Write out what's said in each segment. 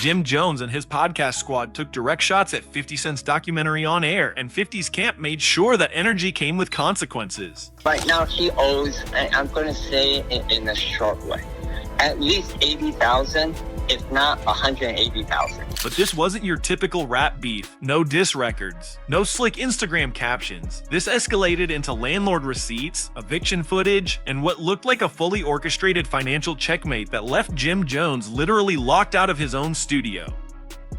Jim Jones and his podcast squad took direct shots at 50 Cent's documentary on air, and 50's camp made sure that energy came with consequences. Right now, he owes, and I'm going to say it in a short way, at least $80,000, if not $180,000. But this wasn't your typical rap beef. No diss records, no slick Instagram captions. This escalated into landlord receipts, eviction footage, and what looked like a fully orchestrated financial checkmate that left Jim Jones literally locked out of his own studio.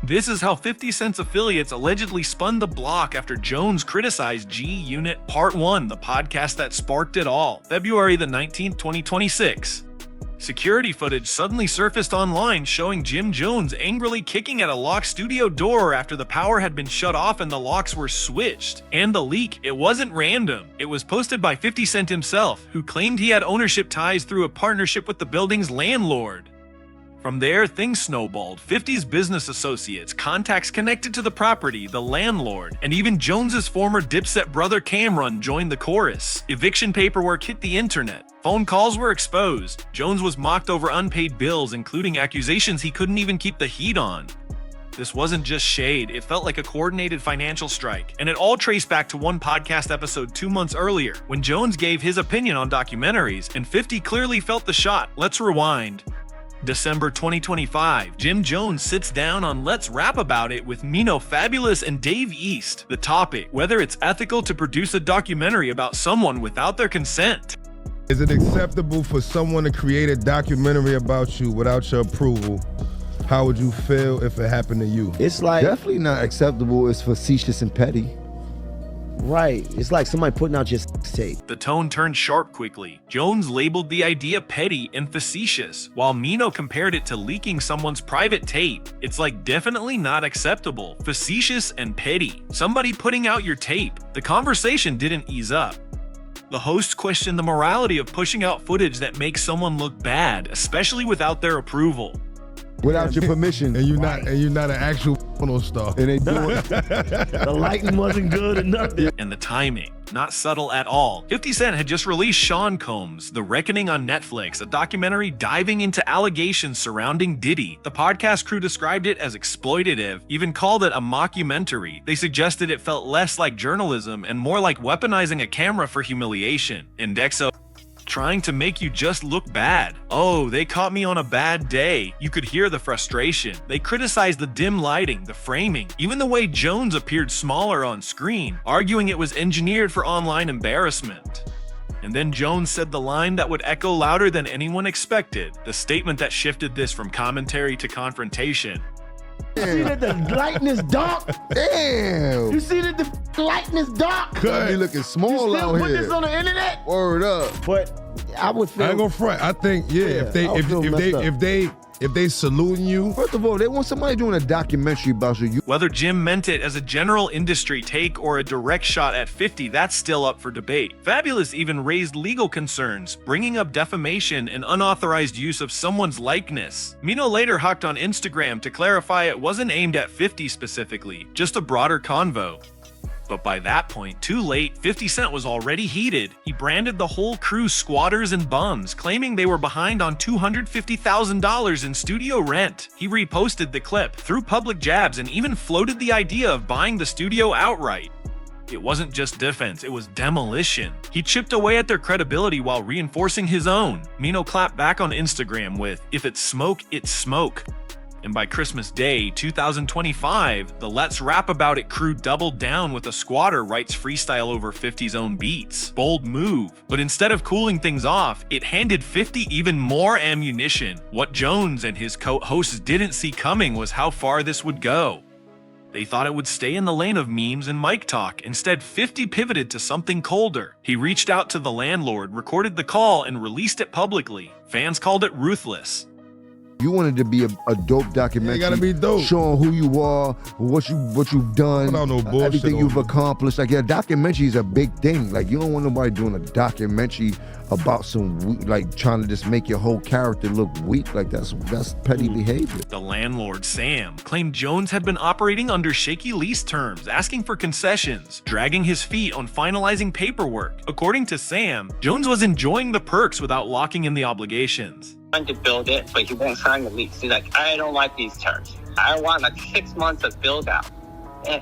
This is how 50 Cent's affiliates allegedly spun the block after Jones criticized G-Unit Part 1, the podcast that sparked it all, February the 19th, 2026. Security footage suddenly surfaced online showing Jim Jones angrily kicking at a locked studio door after the power had been shut off and the locks were switched. And the leak, it wasn't random. It was posted by 50 Cent himself, who claimed he had ownership ties through a partnership with the building's landlord. From there, things snowballed. 50's business associates, contacts connected to the property, the landlord, and even Jones's former Dipset brother Cameron joined the chorus. Eviction paperwork hit the internet. Phone calls were exposed. Jones was mocked over unpaid bills, including accusations he couldn't even keep the heat on. This wasn't just shade, it felt like a coordinated financial strike, and it all traced back to one podcast episode 2 months earlier, when Jones gave his opinion on documentaries, and 50 clearly felt the shot. Let's rewind. December 2025, Jim Jones sits down on Let's Rap About It with Mino Fabulous and Dave East. The topic, whether it's ethical to produce a documentary about someone without their consent. Is it acceptable for someone to create a documentary about you without your approval? How would you feel if it happened to you? It's like, Definitely not acceptable. It's facetious and petty. right, it's like somebody putting out your tape. The tone turned sharp quickly. Jones labeled the idea petty and facetious, while Mino compared it to leaking someone's private tape. It's like definitely not acceptable, facetious and petty. Somebody putting out your tape. The conversation didn't ease up. The hosts questioned the morality of pushing out footage that makes someone look bad, especially without their approval. Without your permission. And you're not an actual porno star. And they do it. The lighting wasn't good enough. And the timing, not subtle at all. 50 Cent had just released Sean Combs' The Reckoning on Netflix, a documentary diving into allegations surrounding Diddy. The podcast crew described it as exploitative, even called it a mockumentary. They suggested it felt less like journalism and more like weaponizing a camera for humiliation. Indexo, trying to make you just look bad. Oh, they caught me on a bad day. You could hear the frustration. They criticized the dim lighting, the framing, even the way Jones appeared smaller on screen, arguing it was engineered for online embarrassment. And then Jones said the line that would echo louder than anyone expected, the statement that shifted this from commentary to confrontation. You see that the lighting is dark? Damn. You see that the lighting is dark? Could be looking small You out still put here. this on the internet? Word up. But I would feel. I ain't gonna front. I think, I would feel messed up. if they saluting you, First of all, they want somebody doing a documentary about you. Whether Jim meant it as a general industry take or a direct shot at 50, that's still up for debate. Fabulous even raised legal concerns, bringing up defamation and unauthorized use of someone's likeness. Mino later hopped on Instagram to clarify it wasn't aimed at 50 specifically, just a broader convo. But by that point, too late, 50 Cent was already heated. He branded the whole crew squatters and bums, claiming they were behind on $250,000 in studio rent. He reposted the clip, threw public jabs, and even floated the idea of buying the studio outright. It wasn't just defense, it was demolition. He chipped away at their credibility while reinforcing his own. Mino clapped back on Instagram with, "If it's smoke, it's smoke." And by Christmas Day, 2025, the Let's Rap About It crew doubled down with a squatter writes freestyle over 50's own beats. Bold move. But instead of cooling things off, it handed 50 even more ammunition. What Jones and his co-hosts didn't see coming was how far this would go. They thought it would stay in the lane of memes and mic talk. Instead, 50 pivoted to something colder. He reached out to the landlord, recorded the call, and released it publicly. Fans called it ruthless. You wanted to be a dope documentary. It gotta be dope. Showing who you are, what you've done, Without no bullshit everything on you've it. accomplished. Like, yeah, documentary is a big thing. Like, you don't want nobody doing a documentary about some like trying to just make your whole character look weak. Like, that's petty behavior. The landlord, Sam, claimed Jones had been operating under shaky lease terms, asking for concessions, dragging his feet on finalizing paperwork. According to Sam, Jones was enjoying the perks without locking in the obligations. Trying to build it, but he won't sign the lease. He's like, I don't like these terms. I want like 6 months of build out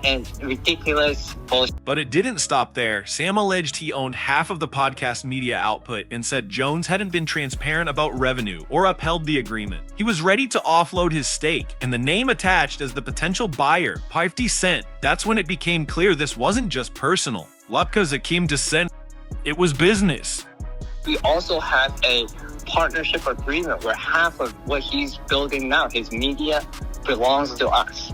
and ridiculous bullshit. But it didn't stop there. Sam alleged he owned half of the podcast media output and said Jones hadn't been transparent about revenue or upheld the agreement. He was ready to offload his stake, and the name attached as the potential buyer, 50 Cent. That's when it became clear this wasn't just personal. Lapka's Akim Descent, it was business. We also have a partnership agreement where half of what he's building now, his media, belongs to us.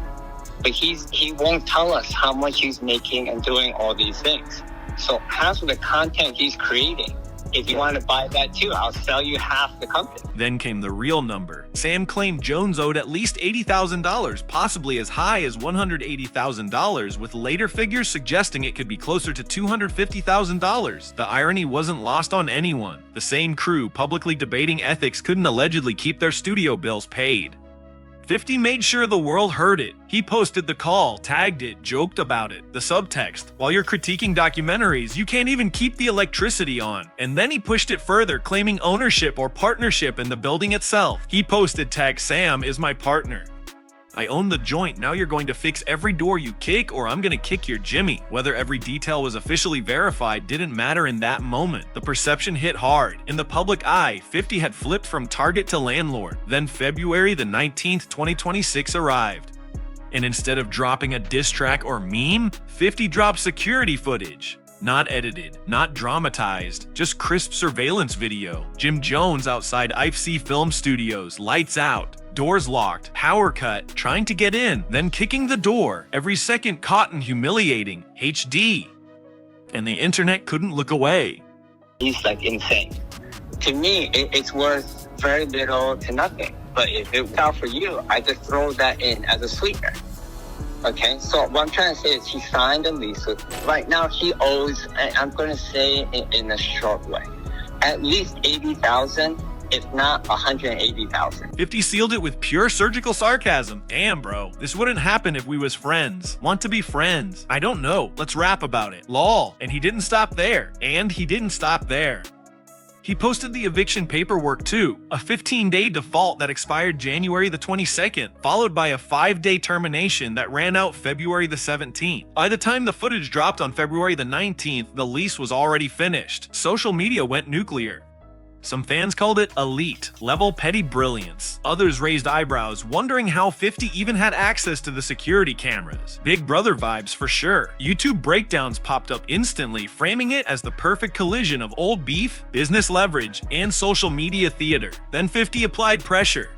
But he won't tell us how much he's making and doing all these things. So half of the content he's creating, if you want to buy that too, I'll sell you half the company. Then came the real number. Sam claimed Jones owed at least $80,000, possibly as high as $180,000, with later figures suggesting it could be closer to $250,000. The irony wasn't lost on anyone. The same crew publicly debating ethics couldn't allegedly keep their studio bills paid. 50 made sure the world heard it. He posted the call, tagged it, joked about it. The subtext: while you're critiquing documentaries, you can't even keep the electricity on. And then he pushed it further, claiming ownership or partnership in the building itself. He posted, tag Sam is my partner. I own the joint, now you're going to fix every door you kick or I'm gonna kick your Jimmy. Whether every detail was officially verified didn't matter in that moment. The perception hit hard. In the public eye, 50 had flipped from target to landlord. Then February the 19th, 2026 arrived. And instead of dropping a diss track or meme, 50 dropped security footage. Not edited, not dramatized, just crisp surveillance video. Jim Jones outside IFC Film Studios, lights out. Doors locked, power cut, trying to get in, then kicking the door. Every second caught and humiliating. HD. And the internet couldn't look away. He's like insane. To me, it's worth very little to nothing. But if it works out for you, I just throw that in as a sweetener. Okay, so what I'm trying to say is he signed a lease with, right now he owes, I'm going to say in a short way, at least 80,000. If not 180,000. 50 sealed it with pure surgical sarcasm. Damn, bro. This wouldn't happen if we was friends. Want to be friends? I don't know. Let's rap about it. Lol. And he didn't stop there. He posted the eviction paperwork too. A 15-day default that expired January the 22nd, followed by a 5-day termination that ran out February the 17th. By the time the footage dropped on February the 19th, the lease was already finished. Social media went nuclear. Some fans called it elite level petty brilliance. Others raised eyebrows, wondering how 50 even had access to the security cameras. Big Brother vibes for sure. YouTube breakdowns popped up instantly, framing it as the perfect collision of old beef, business leverage, and social media theater. Then 50 applied pressure.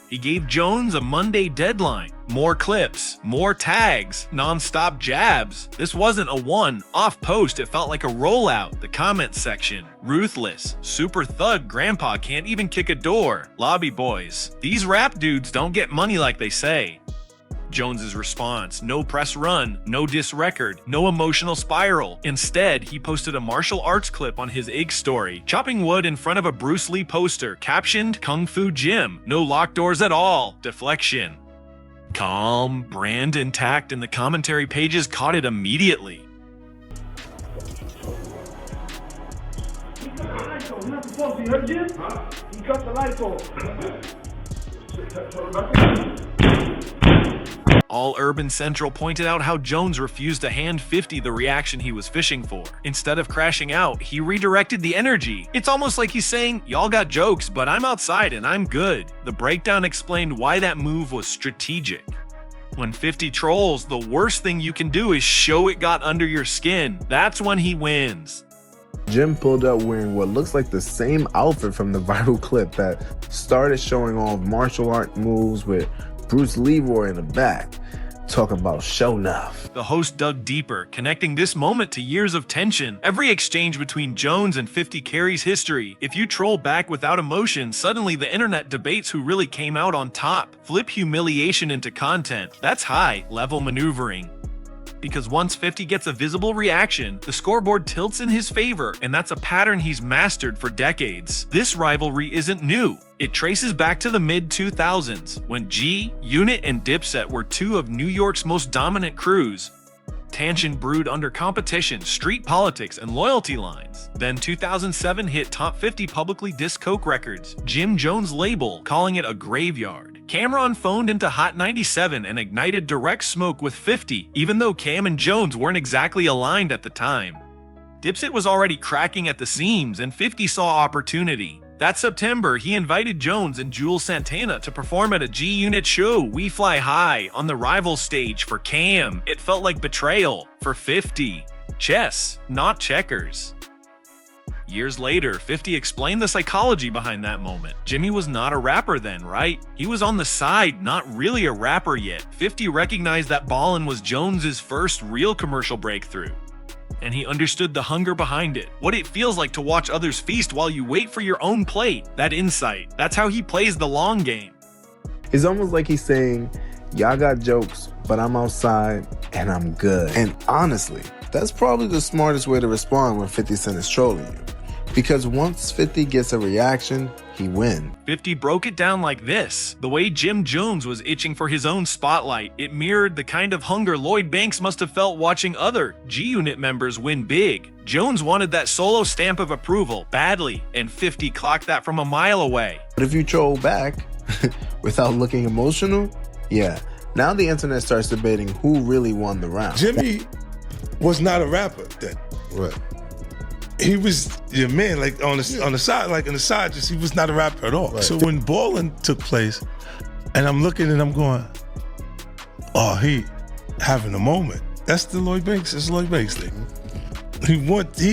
He gave Jones a Monday deadline. More clips, more tags, non-stop jabs. This wasn't a one-off post, it felt like a rollout. The comments section: ruthless, super thug grandpa can't even kick a door, lobby boys. These rap dudes don't get money like they say. Jones's response: no press run, no diss record, no emotional spiral. Instead, he posted a martial arts clip on his IG story, chopping wood in front of a Bruce Lee poster, captioned Kung Fu Gym, no locked doors at all, deflection. Calm, brand intact, and the commentary pages caught it immediately. All Urban Central pointed out how Jones refused to hand 50 the reaction he was fishing for. Instead of crashing out, he redirected the energy. It's almost like he's saying, y'all got jokes, but I'm outside and I'm good. The breakdown explained why that move was strategic. When 50 trolls, the worst thing you can do is show it got under your skin. That's when he wins. Jim pulled up wearing what looks like the same outfit from the viral clip that started showing off martial art moves with Bruce Leroy in the back. Talk about show enough. The host dug deeper, connecting this moment to years of tension. Every exchange between Jones and 50 carries history. If you troll back without emotion, suddenly the internet debates who really came out on top. Flip humiliation into content. That's high-level maneuvering. Because once 50 gets a visible reaction, the scoreboard tilts in his favor, and that's a pattern he's mastered for decades. This rivalry isn't new. It traces back to the mid-2000s, when G, Unit, and Dipset were two of New York's most dominant crews. Tension brewed under competition, street politics, and loyalty lines. Then 2007 hit Top 50 publicly dissed Coke Records, Jim Jones' label, calling it a graveyard. Cameron phoned into Hot 97 and ignited direct smoke with 50, even though Cam and Jones weren't exactly aligned at the time. Dipset was already cracking at the seams, and 50 saw opportunity. That September, he invited Jones and Jules Santana to perform at a G-Unit show, We Fly High, on the Rival stage. For Cam, it felt like betrayal. For 50, chess, not checkers. Years later, 50 explained the psychology behind that moment. Jimmy was not a rapper then, right? He was on the side, not really a rapper yet. 50 recognized that Ballin' was Jones's first real commercial breakthrough. And he understood the hunger behind it. What it feels like to watch others feast while you wait for your own plate. That insight. That's how he plays the long game. It's almost like he's saying, y'all got jokes, but I'm outside and I'm good. And honestly, that's probably the smartest way to respond when 50 Cent is trolling you. Because once 50 gets a reaction, he wins. 50 broke it down like this. The way Jim Jones was itching for his own spotlight, it mirrored the kind of hunger Lloyd Banks must have felt watching other G-Unit members win big. Jones wanted that solo stamp of approval badly, and 50 clocked that from a mile away. But if you troll back without looking emotional, yeah, now the internet starts debating who really won the round. Jimmy was not a rapper then. Right. He was your man, like on the side, like on the side, just he was not a rapper at all. Right. So when Ballin' took place, and I'm looking and I'm going, oh, he having a moment. That's the Lloyd Banks. That's Lloyd Banks thing. He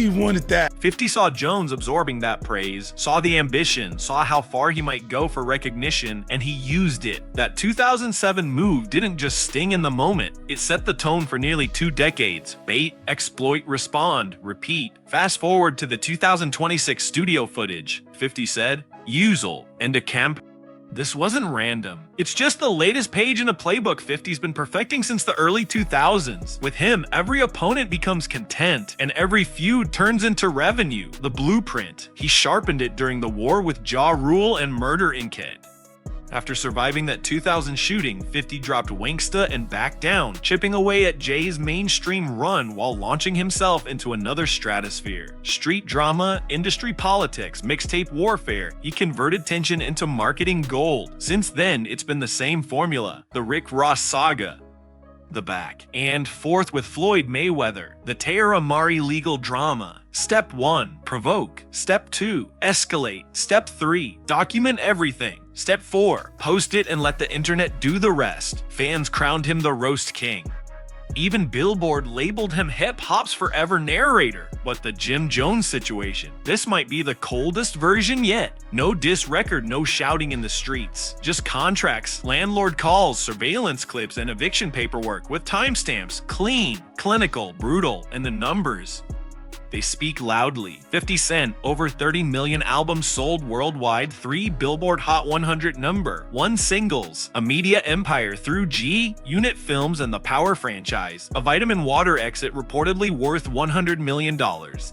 wanted that. 50 saw Jones absorbing that praise, saw the ambition, saw how far he might go for recognition, and he used it. That 2007 move didn't just sting in the moment. It set the tone for nearly 2 decades. Bait, exploit, respond, repeat. Fast forward to the 2026 studio footage. 50 said, "Usual," and a camp. This wasn't random. It's just the latest page in a playbook 50's been perfecting since the early 2000s. With him, every opponent becomes content, and every feud turns into revenue. The blueprint. He sharpened it during the war with Ja Rule and Murder Inc. After surviving that 2000 shooting, 50 dropped Wanksta and backed down, chipping away at Jay's mainstream run while launching himself into another stratosphere. Street drama, industry politics, mixtape warfare, he converted tension into marketing gold. Since then, it's been the same formula. The Rick Ross saga. The back and forth with Floyd Mayweather, the Tara Amari legal drama. Step 1, provoke. Step 2, escalate. Step 3, document everything. Step 4, post it and let the internet do the rest. Fans crowned him the roast king. Even Billboard labeled him hip-hop's forever narrator. But the Jim Jones situation, this might be the coldest version yet. No diss record, no shouting in the streets. Just contracts, landlord calls, surveillance clips, and eviction paperwork with timestamps. Clean, clinical, brutal, and the numbers. They speak loudly. 50 Cent, over 30 million albums sold worldwide, 3 Billboard Hot 100 number, 1 singles, a media empire through G-Unit Films and the Power franchise, a vitamin water exit reportedly worth $100 million,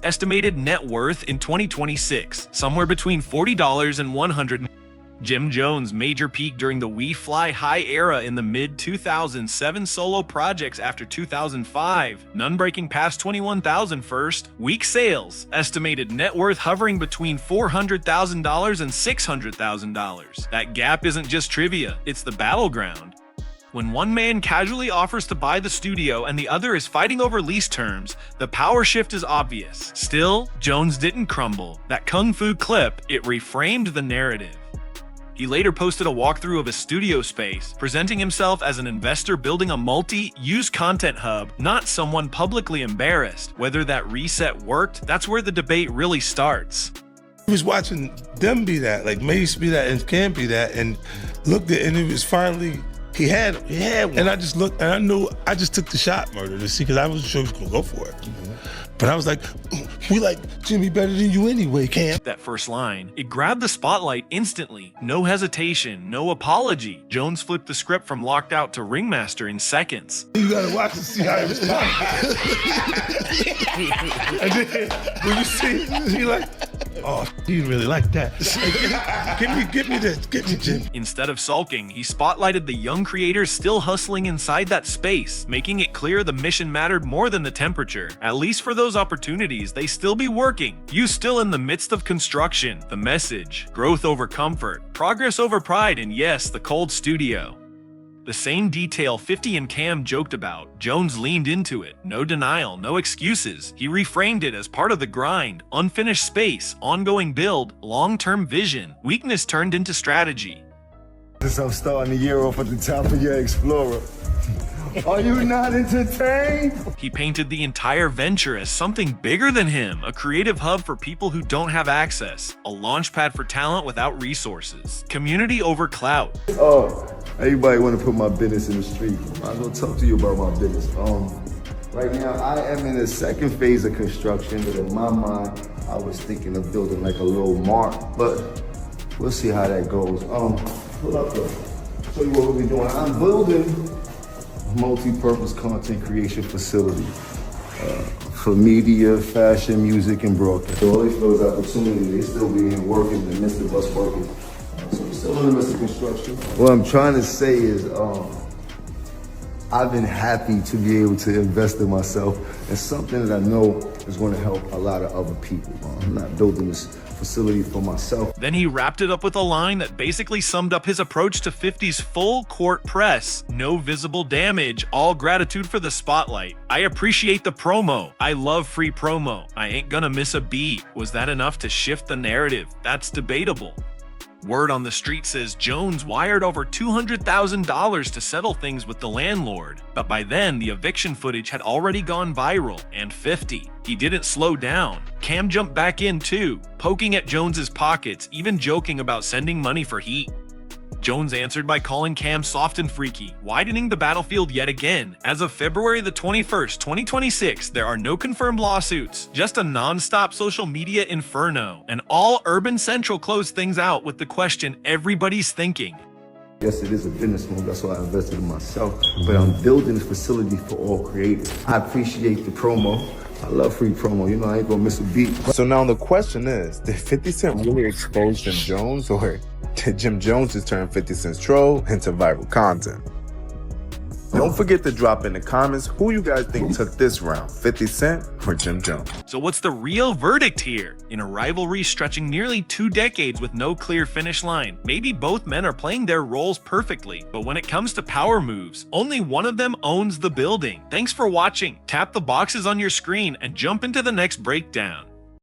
estimated net worth in 2026, somewhere between $40 and $100. Jim Jones' major peak during the We Fly High era in the mid-2000s, 7 solo projects after 2005, none breaking past 21,000 first, weak sales, estimated net worth hovering between $400,000 and $600,000. That gap isn't just trivia, it's the battleground. When one man casually offers to buy the studio and the other is fighting over lease terms, the power shift is obvious. Still, Jones didn't crumble. That Kung Fu clip, it reframed the narrative. He later posted a walkthrough of his studio space, presenting himself as an investor building a multi-use content hub, not someone publicly embarrassed. Whether that reset worked, that's where the debate really starts. He was watching them be that, like Mace be that and Cam be that, and looked at, and it was finally, he had one. And I just looked, and I knew, I just took the shot, Murder, to see, because I wasn't sure he was gonna go for it. But I was like, we like Jimmy better than you anyway, Cam. That first line, it grabbed the spotlight instantly. No hesitation, no apology. Jones flipped the script from locked out to ringmaster in seconds. You gotta watch to see how he responds. And then when you see, he like, oh, he didn't really like that. Give me this, give me Jim. Instead of sulking, he spotlighted the young creators still hustling inside that space, making it clear the mission mattered more than the temperature. At least for those opportunities, they still be working. You still in the midst of construction. The message: growth over comfort, progress over pride, and yes, the cold studio. The same detail 50 and Cam joked about, Jones leaned into it. No denial, no excuses. He reframed it as part of the grind, unfinished space, ongoing build, long-term vision. Weakness turned into strategy. Since I'm starting the year off at the top of your Explorer. Are you not entertained? He painted the entire venture as something bigger than him, a creative hub for people who don't have access, a launchpad for talent without resources, community over clout. Oh, everybody want to put my business in the street. Might as well talk to you about my business. Right now, I am in the second phase of construction, but in my mind, I was thinking of building like a little mart, but we'll see how that goes. Pull up though. Show you what we're doing. I'm building multi-purpose content creation facility for media, fashion, music, and broadcast. So all they feel is opportunity. They still be here working in the midst of us working. So we're still in the midst of construction. What I'm trying to say is I've been happy to be able to invest in myself and something that I know is going to help a lot of other people. I'm not building this facility for myself. Then he wrapped it up with a line that basically summed up his approach to 50's full court press. No visible damage, all gratitude for the spotlight. I appreciate the promo. I love free promo. I ain't gonna miss a beat. Was that enough to shift the narrative? That's debatable. Word on the street says Jones wired over $200,000 to settle things with the landlord, but by then the eviction footage had already gone viral, and 50. He didn't slow down. Cam jumped back in too, poking at Jones's pockets, even joking about sending money for heat. Jones answered by calling Cam soft and freaky, widening the battlefield yet again. As of February the 21st, 2026, there are no confirmed lawsuits, just a non-stop social media inferno. And all Urban Central closed things out with the question everybody's thinking. Yes, it is a business move. That's why I invested in myself. But I'm building a facility for all creators. I appreciate the promo. I love free promo. You know, I ain't gonna miss a beat. So now the question is, did 50 Cent really expose Jim Jones, or did Jim Jones just turn 50 Cent's troll into viral content? Don't forget to drop in the comments who you guys think took this round, 50 Cent or Jim Jones. So what's the real verdict here? In a rivalry stretching nearly 2 decades with no clear finish line, maybe both men are playing their roles perfectly, but when it comes to power moves, only one of them owns the building. Thanks for watching. Tap the boxes on your screen and jump into the next breakdown.